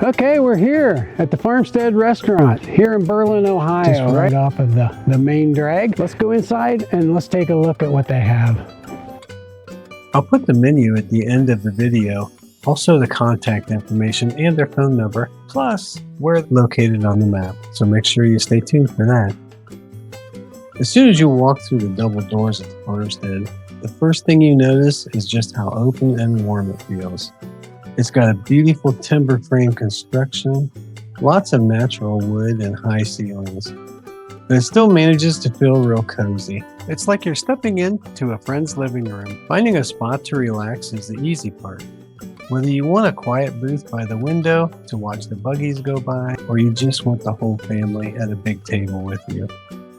Okay, we're here at the Farmstead restaurant here in Berlin, Ohio, just right off of the main drag. Let's go inside and let's take a look at what they have. I'll put the menu at the end of the video, also the contact information and their phone number, plus where it's located on the map, so make sure you stay tuned for that. As soon as you walk through the double doors at the Farmstead, the first thing you notice is just how open and warm it feels. It's got a beautiful timber frame construction, lots of natural wood and high ceilings, but it still manages to feel real cozy. It's like you're stepping into a friend's living room. Finding a spot to relax is the easy part. Whether you want a quiet booth by the window to watch the buggies go by, or you just want the whole family at a big table with you,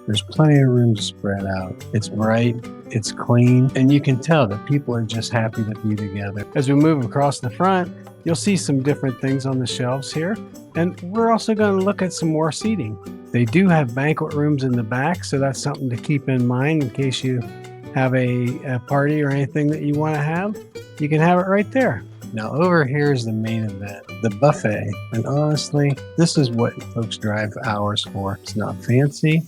there's plenty of room to spread out. It's bright, it's clean, and you can tell that people are just happy to be together. As we move across the front, you'll see some different things on the shelves here, and we're also going to look at some more seating. They do have banquet rooms in the back, so that's something to keep in mind in case you have a party or anything that you want to have. You can have it right there. Now over here is the main event, the buffet. And honestly, this is what folks drive hours for. It's not fancy,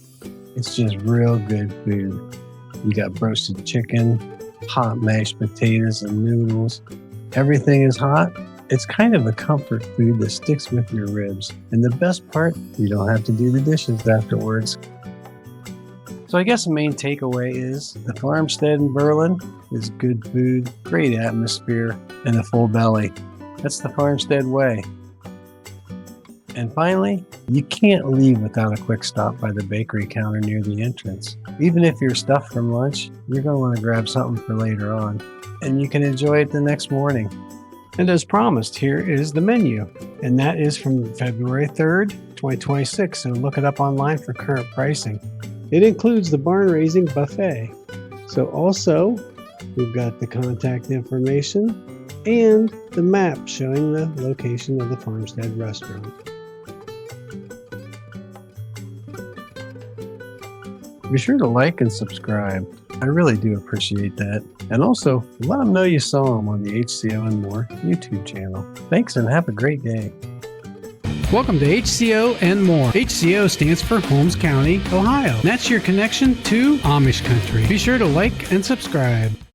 it's just real good food. You got broasted chicken, hot mashed potatoes and noodles. Everything is hot. It's kind of a comfort food that sticks with your ribs. And the best part, you don't have to do the dishes afterwards. So I guess the main takeaway is the Farmstead in Berlin is good food, great atmosphere, and a full belly. That's the Farmstead way. And finally, you can't leave without a quick stop by the bakery counter near the entrance. Even if you're stuffed from lunch, you're going to want to grab something for later on, and you can enjoy it the next morning. And as promised, here is the menu, and that is from February 3rd, 2026, so look it up online for current pricing. It includes the barn raising buffet. So also, we've got the contact information and the map showing the location of the Farmstead restaurant. Be sure to like and subscribe. I really do appreciate that. And also, let them know you saw them on the HCOandMORE YouTube channel. Thanks and have a great day. Welcome to HCOandMORE. HCO stands for Holmes County, Ohio. That's your connection to Amish country. Be sure to like and subscribe.